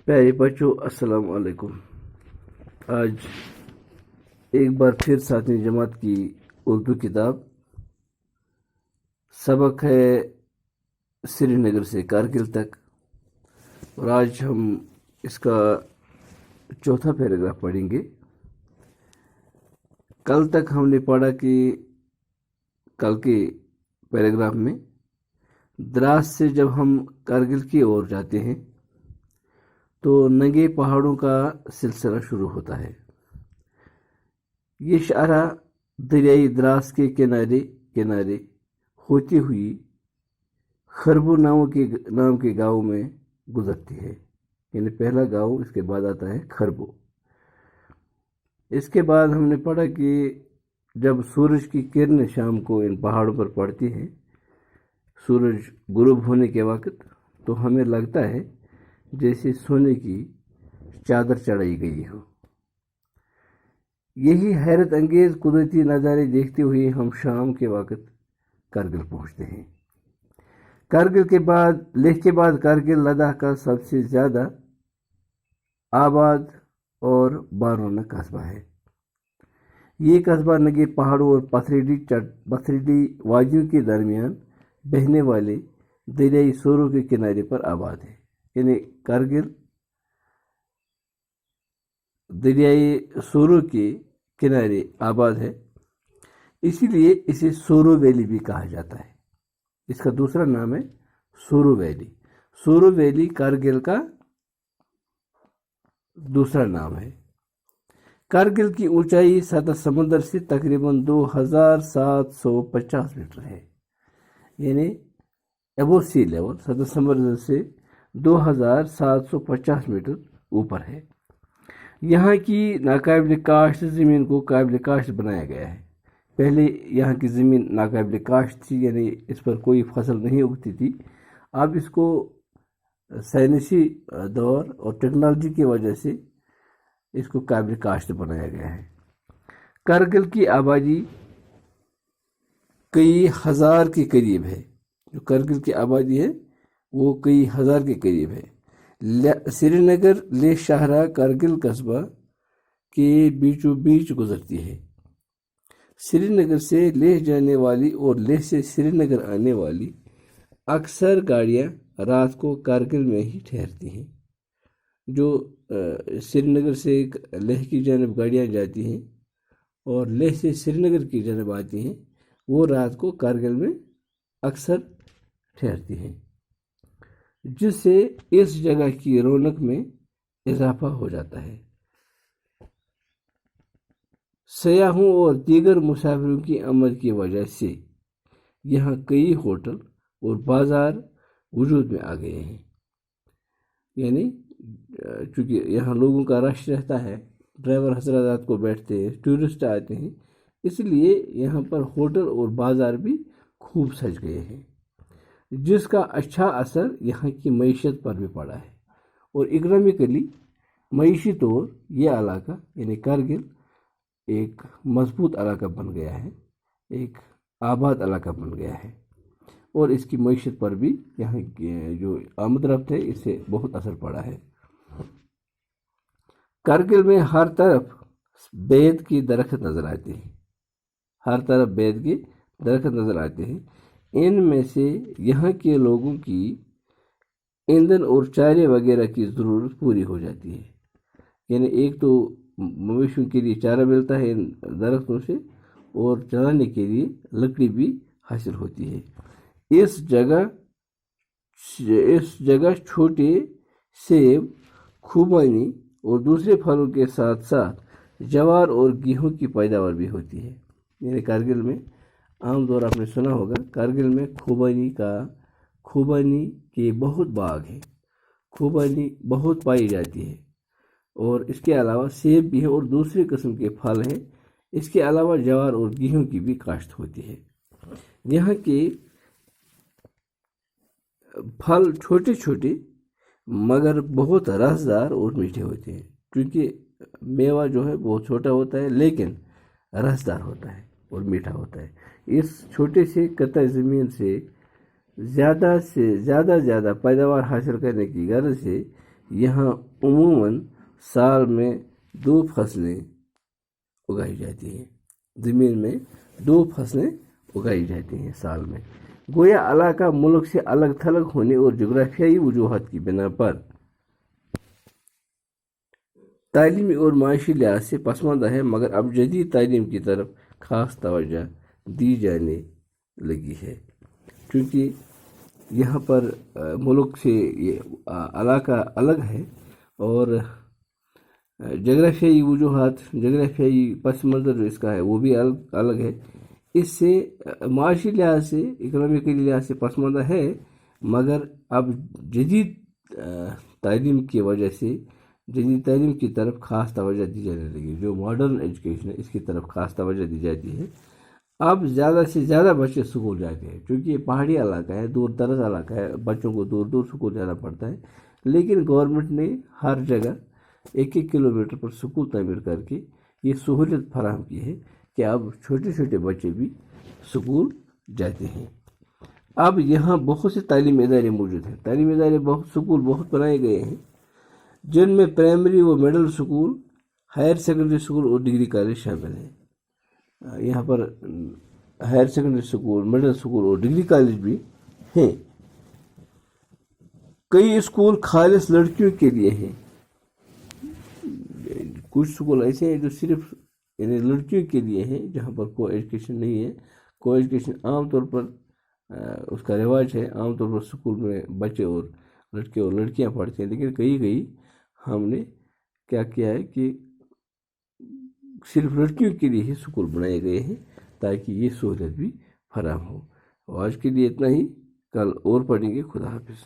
پیارے بچوں السلام علیکم۔ آج ایک بار پھر 7ویں جماعت کی اردو کتاب سبق ہے سری نگر سے کارگل تک، اور آج ہم اس کا چوتھا پیراگراف پڑھیں گے۔ کل تک ہم نے پڑھا کہ کل کے پیراگراف میں دراز سے جب ہم کارگل کی اور جاتے ہیں تو ننگے پہاڑوں کا سلسلہ شروع ہوتا ہے۔ یہ شاہراہ دریائے دراز کے کنارے کنارے ہوتی ہوئی خربو نام کے گاؤں میں گزرتی ہے، یعنی پہلا گاؤں، اس کے بعد آتا ہے خربو۔ اس کے بعد ہم نے پڑھا کہ جب سورج کی کرنیں شام کو ان پہاڑوں پر پڑتی ہیں، سورج غروب ہونے کے وقت، تو ہمیں لگتا ہے جیسے سونے کی چادر چڑھائی گئی ہو۔ یہی حیرت انگیز قدرتی نظارے دیکھتے ہوئے ہم شام کے وقت کارگل پہنچتے ہیں۔ کارگل کے بعد لیہ کے بعد کارگل لداخ کا سب سے زیادہ آباد اور بارونق قصبہ ہے۔ یہ قصبہ ننگے پہاڑوں اور پتھریلی وادیوں کے درمیان بہنے والے دریائے سورو کے کنارے پر آباد ہے، یعنی کارگل دریائے سورو کے کنارے آباد ہے، اسی لیے اسے سورو ویلی بھی کہا جاتا ہے۔ اس کا دوسرا نام ہے سورو ویلی۔ سورو ویلی کارگل کا دوسرا نام ہے۔ کارگل کی اونچائی سطح سمندر سے تقریباً 2750 میٹر ہے، یعنی ابو سی لیول سطح سمندر سے 2750 میٹر اوپر ہے۔ یہاں کی ناقابل کاشت زمین کو قابل کاشت بنایا گیا ہے۔ پہلے یہاں کی زمین ناقابل کاشت تھی، یعنی اس پر کوئی فصل نہیں اگتی تھی۔ اب اس کو سائنسی دور اور ٹیکنالوجی کی وجہ سے اس کو قابل کاشت بنایا گیا ہے۔ کارگل کی آبادی کئی ہزار کے قریب ہے۔ جو کارگل کی آبادی ہے وہ کئی ہزار کے قریب ہے۔ سری نگر لیہ شاہراہ کارگل قصبہ کے بیچوں بیچ گزرتی ہے۔ سری نگر سے لیہ جانے والی اور لیہ سے سری نگر آنے والی اکثر گاڑیاں رات کو کارگل میں ہی ٹھہرتی ہیں۔ جو سری نگر سے لیہ کی جانب گاڑیاں جاتی ہیں اور لیہ سے سری نگر کی جانب آتی ہیں، وہ رات کو کارگل میں اکثر ٹھہرتی ہیں، جس سے اس جگہ کی رونق میں اضافہ ہو جاتا ہے۔ سیاحوں اور دیگر مسافروں کی آمد کی وجہ سے یہاں کئی ہوٹل اور بازار وجود میں آ گئے ہیں، یعنی چونکہ یہاں لوگوں کا رش رہتا ہے، ڈرائیور حضرات رات کو بیٹھتے ہیں، ٹورسٹ آتے ہیں، اس لیے یہاں پر ہوٹل اور بازار بھی خوب سج گئے ہیں، جس کا اچھا اثر یہاں کی معیشت پر بھی پڑا ہے۔ اور اکنامکلی معیشی طور یہ علاقہ یعنی کارگل ایک مضبوط علاقہ بن گیا ہے، ایک آباد علاقہ بن گیا ہے، اور اس کی معیشت پر بھی یہاں جو آمد رفت ہے اس سے بہت اثر پڑا ہے۔ کارگل میں ہر طرف بید کی درخت نظر آتے ہیں، ہر طرف بید کے درخت نظر آتے ہیں۔ ان میں سے یہاں کے لوگوں کی ایندھن اور چارے وغیرہ کی ضرورت پوری ہو جاتی ہے، یعنی ایک تو مویشیوں کے لیے چارہ ملتا ہے ان درختوں سے، اور چلانے کے لیے لکڑی بھی حاصل ہوتی ہے۔ اس جگہ چھوٹے سیب، خوبانی اور دوسرے پھلوں کے ساتھ ساتھ جوار اور گیہوں کی پیداوار بھی ہوتی ہے۔ یعنی کارگل میں عام طور آپ نے سنا ہوگا، کارگل میں خوبانی کے بہت باغ ہیں، خوبانی بہت پائی جاتی ہے، اور اس کے علاوہ سیب بھی ہے اور دوسرے قسم کے پھل ہیں۔ اس کے علاوہ جوار اور گیہوں کی بھی کاشت ہوتی ہے۔ یہاں کے پھل چھوٹے چھوٹے مگر بہت رسدار اور میٹھے ہوتے ہیں، کیونکہ میوہ جو ہے بہت چھوٹا ہوتا ہے لیکن رسدار ہوتا ہے اور میٹھا ہوتا ہے۔ اس چھوٹے سے قطع زمین سے زیادہ پیداوار حاصل کرنے کی غرض سے یہاں عموماً سال میں 2 فصلیں اگائی جاتی ہیں، زمین میں 2 فصلیں اگائی جاتی ہیں سال میں۔ گویا علاقہ ملک سے الگ تھلگ ہونے اور جغرافیائی وجوہات کی بنا پر تعلیمی اور معاشی لحاظ سے پسماندہ ہے، مگر اب جدید تعلیم کی طرف خاص توجہ دی جانے لگی ہے، کیونکہ یہاں پر ملک سے یہ علاقہ الگ ہے اور جغرافیائی وجوہات، جغرافیائی پس منظر جو اس کا ہے وہ بھی الگ ہے۔ اس سے معاشی لحاظ سے، اکنامیکلی لحاظ سے پسماندہ ہے، مگر اب جدید تعلیم کی وجہ سے جدید تعلیم کی طرف خاص توجہ دی جانے لگی، جو ماڈرن ایجوکیشن ہے اس کی طرف خاص توجہ دی جاتی ہے۔ اب زیادہ سے زیادہ بچے اسکول جاتے ہیں، کیونکہ یہ پہاڑی علاقہ ہے، دور دراز علاقہ ہے، بچوں کو دور دور اسکول جانا پڑتا ہے، لیکن گورنمنٹ نے ہر جگہ 1-1 کلومیٹر پر اسکول تعمیر کر کے یہ سہولت فراہم کی ہے کہ اب چھوٹے چھوٹے بچے بھی اسکول جاتے ہیں۔ اب یہاں بہت سے تعلیمی ادارے موجود ہیں، تعلیمی ادارے اسکول بہت بنائے گئے ہیں، جن میں پرائمری و middle school, higher secondary school اور ڈگری کالج شامل ہیں۔ یہاں پر higher secondary school, middle school اور ڈگری کالج بھی ہیں۔ کئی اسکول خالص لڑکیوں کے لیے ہیں، کچھ اسکول ایسے ہیں جو صرف لڑکیوں کے لیے ہیں، جہاں پر کو ایجوکیشن نہیں ہے۔ کو ایجوکیشن عام طور پر اس کا رواج ہے، عام طور پر اسکول میں بچے اور لڑکے اور لڑکیاں پڑھتے ہیں، لیکن کئی ہم نے کیا کیا ہے کہ صرف لڑکیوں کے لیے ہی اسکول بنائے گئے ہیں تاکہ یہ سہولت بھی فراہم ہو۔ آج کے لیے اتنا ہی، کل اور پڑھیں گے۔ خدا حافظ۔